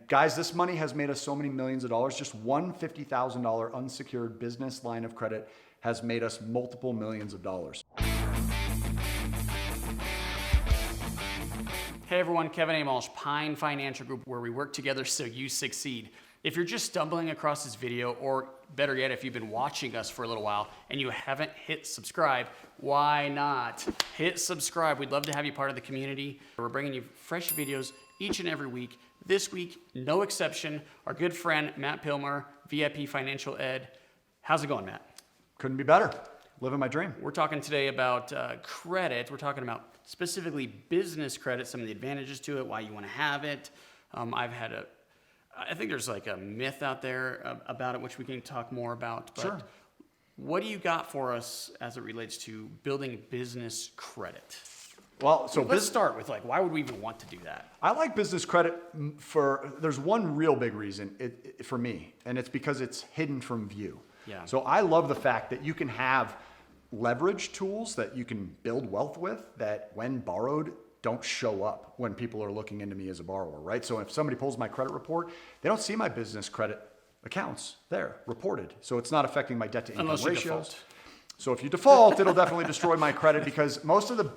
guys, this money has made us so many millions of dollars. Just one $50,000 unsecured business line of credit has made us multiple millions of dollars. Hey everyone, Kevin Amolsch, Pine Financial Group, where we work together so you succeed. If you're just stumbling across this video, or better yet, if you've been watching us for a little while and you haven't hit subscribe, why not? Hit subscribe. We'd love to have you part of the community. We're bringing you fresh videos each and every week. This week, no exception, our good friend, Matt Pilmer, VIP Financial Ed. How's it going, Matt? Couldn't be better. Living my dream. We're talking today about credit. We're talking about specifically business credit, some of the advantages to it, why you want to have it. I think there's like a myth out there about it, which we can talk more about. But sure. What do you got for us as it relates to building business credit? Well, so let's start with why would we even want to do that? I like business credit there's one real big reason for me, and it's because it's hidden from view. Yeah. So I love the fact that you can have leverage tools that you can build wealth with that when borrowed don't show up when people are looking into me as a borrower, right? So if somebody pulls my credit report, they don't see my business credit accounts there reported. So it's not affecting my debt to income ratios. Default. So if you default, it'll definitely destroy my credit because most of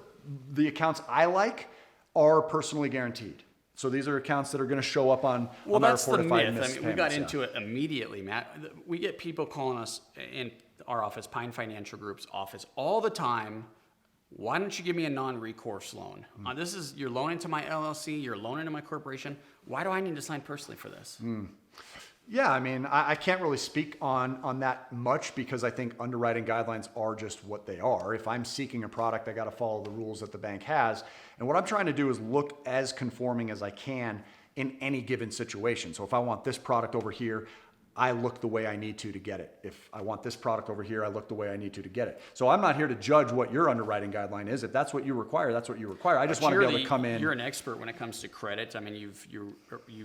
the accounts I like are personally guaranteed. So these are accounts that are going to show up on my report if I miss payments. We got into it immediately, Matt. We get people calling us in our office, Pine Financial Group's office, all the time. Why don't you give me a non-recourse loan? This is your loan into my LLC, your loan into my corporation. Why do I need to sign personally for this? Yeah, I mean, I can't really speak on that much because I think underwriting guidelines are just what they are. If I'm seeking a product, I got to follow the rules that the bank has. And what I'm trying to do is look as conforming as I can in any given situation. So if I want this product over here, I look the way I need to get it. If I want this product over here, I look the way I need to get it. So I'm not here to judge what your underwriting guideline is. If that's what you require, that's what you require. I just want to be able to come in. You're an expert when it comes to credit. I mean, you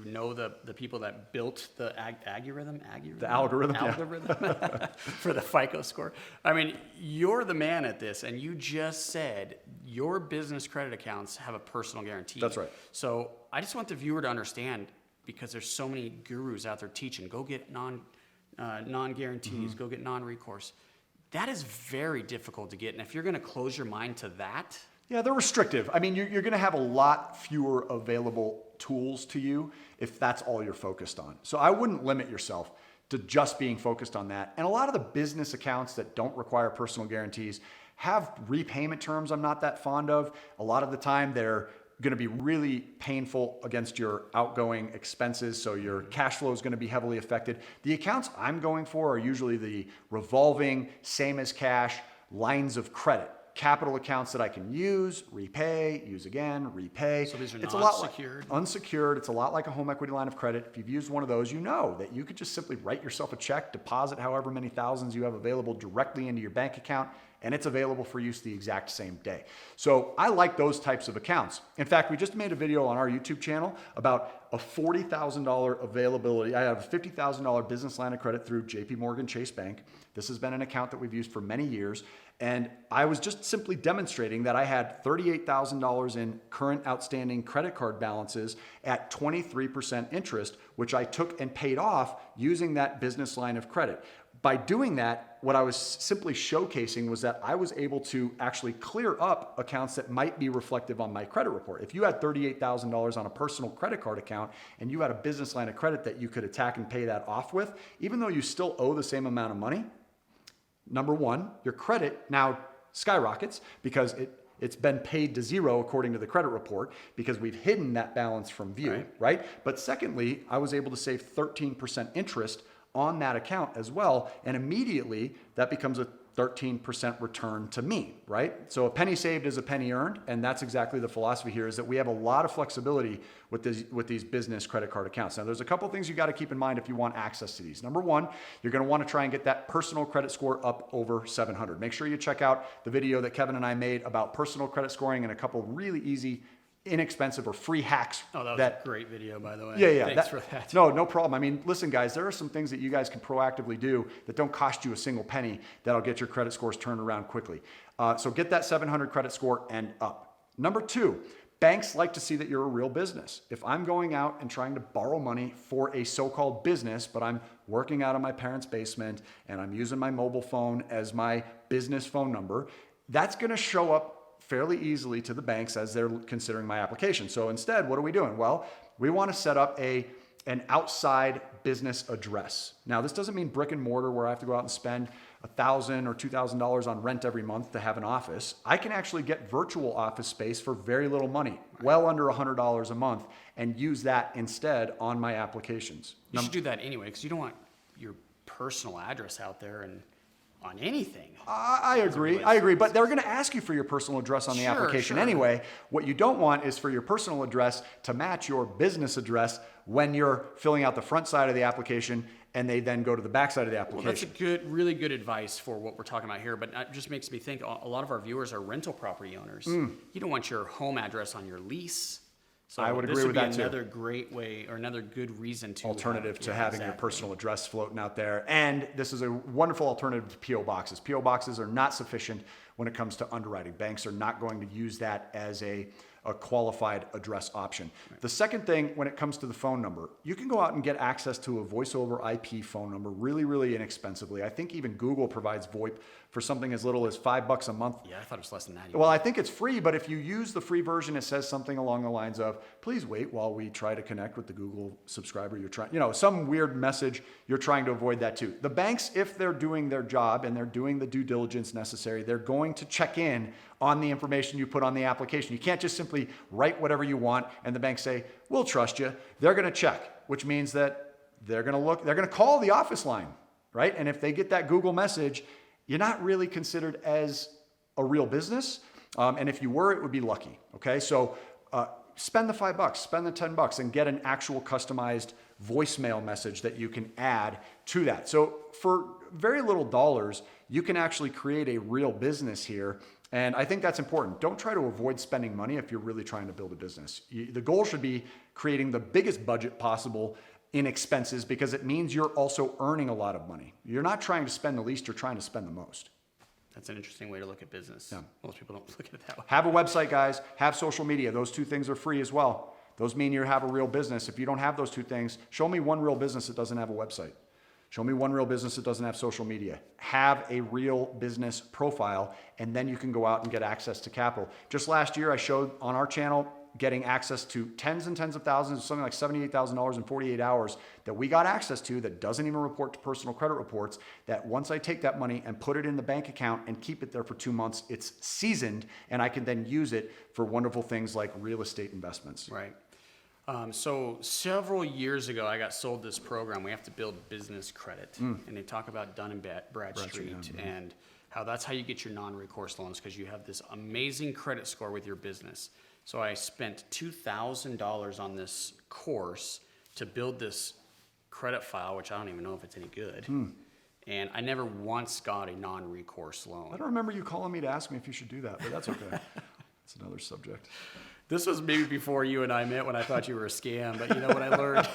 know the people that built the algorithm for the FICO score. I mean, you're the man at this, and you just said your business credit accounts have a personal guarantee. That's right. So I just want the viewer to understand, because there's so many gurus out there teaching, go get non-guarantees, go get non-recourse. That is very difficult to get. And if you're going to close your mind to that. Yeah, they're restrictive. I mean, you're going to have a lot fewer available tools to you if that's all you're focused on. So I wouldn't limit yourself to just being focused on that. And a lot of the business accounts that don't require personal guarantees have repayment terms I'm not that fond of. A lot of the time they're going to be really painful against your outgoing expenses. So your cash flow is going to be heavily affected. The accounts I'm going for are usually the revolving, same as cash, lines of credit, capital accounts that I can use, repay, use again, repay. So these are it's not a lot secured? Unsecured. It's a lot like a home equity line of credit. If you've used one of those, you know that you could just simply write yourself a check, deposit however many thousands you have available directly into your bank account, and it's available for use the exact same day. So I like those types of accounts. In fact, we just made a video on our YouTube channel about a $40,000 availability. I have a $50,000 business line of credit through JP Morgan Chase Bank. This has been an account that we've used for many years. And I was just simply demonstrating that I had $38,000 in current outstanding credit card balances at 23% interest, which I took and paid off using that business line of credit. By doing that, what I was simply showcasing was that I was able to actually clear up accounts that might be reflective on my credit report. If you had $38,000 on a personal credit card account and you had a business line of credit that you could attack and pay that off with, even though you still owe the same amount of money, number one, your credit now skyrockets because it's been paid to zero according to the credit report because we've hidden that balance from view, right? But secondly, I was able to save 13% interest on that account as well. And immediately that becomes a 13% return to me, right? So a penny saved is a penny earned. And that's exactly the philosophy here, is that we have a lot of flexibility with these business credit card accounts. Now there's a couple things you got to keep in mind if you want access to these. Number one, you're going to want to try and get that personal credit score up over 700. Make sure you check out the video that Kevin and I made about personal credit scoring and a couple really easy, inexpensive or free hacks. Oh, that was a great video, by the way. Yeah. Thanks for that. No problem. I mean, listen, guys, there are some things that you guys can proactively do that don't cost you a single penny that'll get your credit scores turned around quickly. So get that 700 credit score and up. Number two, banks like to see that you're a real business. If I'm going out and trying to borrow money for a so-called business, but I'm working out of my parents' basement and I'm using my mobile phone as my business phone number, that's going to show up fairly easily to the banks as they're considering my application. So instead, what are we doing? Well, we want to set up an outside business address. Now, this doesn't mean brick and mortar where I have to go out and spend $1,000 or $2,000 on rent every month to have an office. I can actually get virtual office space for very little money, well under $100 a month, and use that instead on my applications. You should do that anyway, because you don't want your personal address out there and on anything. I agree, but they're going to ask you for your personal address on the application anyway. What you don't want is for your personal address to match your business address when you're filling out the front side of the application and they then go to the back side of the application. Well, that's really good advice for what we're talking about here, but it just makes me think a lot of our viewers are rental property owners. You don't want your home address on your lease. So I would agree with that too. Another great way or another good reason to alternative to having your personal address floating out there. And this is a wonderful alternative to P.O. boxes. P.O. boxes are not sufficient when it comes to underwriting. Banks are not going to use that as a qualified address option. Right. The second thing, when it comes to the phone number, you can go out and get access to a voice over IP phone number really, really inexpensively. I think even Google provides VoIP for something as little as $5 a month. Yeah, I thought it was less than that. Well, I think it's free, but if you use the free version, it says something along the lines of, please wait while we try to connect with the Google subscriber you're trying, some weird message. You're trying to avoid that too. The banks, if they're doing their job and they're doing the due diligence necessary, they're going to check in on the information you put on the application. You can't just simply write whatever you want and the bank say, we'll trust you. They're going to check, which means that they're going to call the office line, right? And if they get that Google message, you're not really considered as a real business. And if you were, it would be lucky. Okay. So spend the $5, spend the $10 and get an actual customized voicemail message that you can add to that. So for very little dollars, you can actually create a real business here. And I think that's important. Don't try to avoid spending money if you're really trying to build a business. The goal should be creating the biggest budget possible in expenses because it means you're also earning a lot of money. You're not trying to spend the least, you're trying to spend the most. That's an interesting way to look at business. Yeah. Most people don't look at it that way. Have a website, guys. Have social media. Those two things are free as well. Those mean you have a real business. If you don't have those two things, show me one real business that doesn't have a website. Show me one real business that doesn't have social media. Have a real business profile, and then you can go out and get access to capital. Just last year, I showed on our channel getting access to tens and tens of thousands, something like $78,000 in 48 hours that we got access to that doesn't even report to personal credit reports, that once I take that money and put it in the bank account and keep it there for 2 months, it's seasoned, and I can then use it for wonderful things like real estate investments. Right. So several years ago, I got sold this program. We have to build business credit, and they talk about Dun and Bradstreet and how that's how you get your non-recourse loans because you have this amazing credit score with your business. So I spent $2,000 on this course to build this credit file, which I don't even know if it's any good. And I never once got a non-recourse loan. I don't remember you calling me to ask me if you should do that, but that's okay. That's another subject. This was maybe before you and I met when I thought you were a scam, but you know what I learned?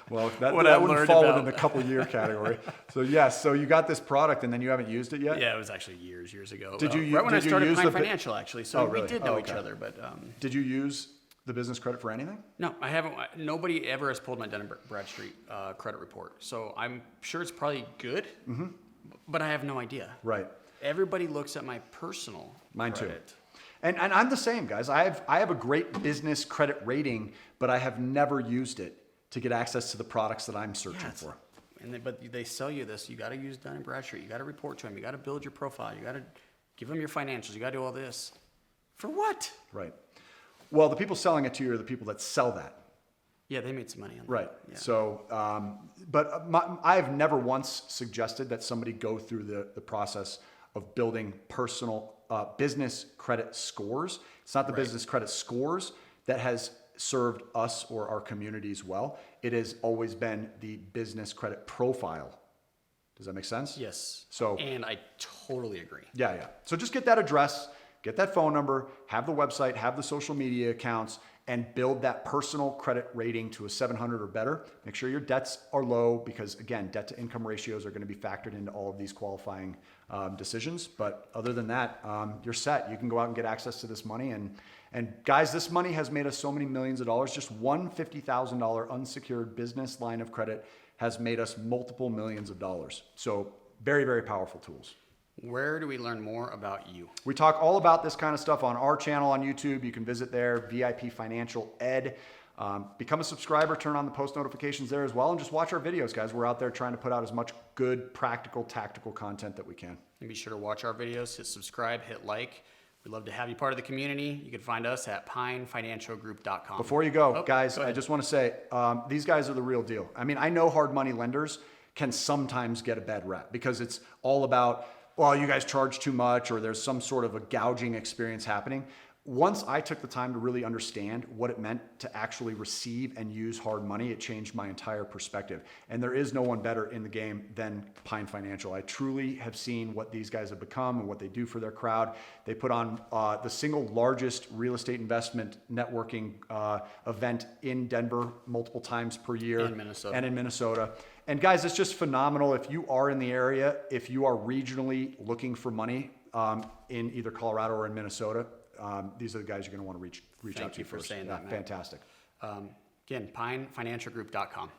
Well, that wouldn't fall within the couple year category. So yes, so you got this product and then you haven't used it yet? Yeah, it was actually years ago. Did you right when I started use Pine Financial, actually. So really? We did know each other, but did you use the business credit for anything? No, I haven't. Nobody ever has pulled my Dun & Bradstreet credit report. So I'm sure it's probably good, but I have no idea. Right. Everybody looks at my personal credit. Too. And I'm the same, guys. I have a great business credit rating, but I have never used it to get access to the products that I'm searching for. But they sell you this. You got to use Dun & Bradstreet. You got to report to them. You got to build your profile. You got to give them your financials. You got to do all this. For what? Right. Well, the people selling it to you are the people that sell that. Yeah, they made some money on that. Right. Yeah. So, I have never once suggested that somebody go through the process of building personal business credit scores. It's not the business credit scores that has served us or our communities well. It has always been the business credit profile. Does that make sense? Yes. So, and I totally agree. Yeah. So just get that address, get that phone number, have the website, have the social media accounts, and build that personal credit rating to a 700 or better. Make sure your debts are low because, again, debt to income ratios are going to be factored into all of these qualifying decisions. But other than that, you're set. You can go out and get access to this money And guys, this money has made us so many millions of dollars. Just one $50,000 unsecured business line of credit has made us multiple millions of dollars. So very, very powerful tools. Where do we learn more about you? We talk all about this kind of stuff on our channel on YouTube. You can visit there, VIP Financial Ed. Become a subscriber, turn on the post notifications there as well, and just watch our videos, guys. We're out there trying to put out as much good, practical, tactical content that we can. And be sure to watch our videos, hit subscribe, hit like. We'd love to have you part of the community. You can find us at pinefinancialgroup.com. Before you go, guys, go ahead. I just want to say, these guys are the real deal. I mean, I know hard money lenders can sometimes get a bad rep because it's all about, well, you guys charge too much, or there's some sort of a gouging experience happening. Once I took the time to really understand what it meant to actually receive and use hard money, it changed my entire perspective. And there is no one better in the game than Pine Financial. I truly have seen what these guys have become and what they do for their crowd. They put on the single largest real estate investment networking event in Denver multiple times per year. And Minnesota. And in Minnesota. And guys, it's just phenomenal. If you are in the area, if you are regionally looking for money in either Colorado or in Minnesota, these are the guys you're going to want to reach out to Thank you for first. saying that, Matt. Fantastic. Again, pinefinancialgroup.com.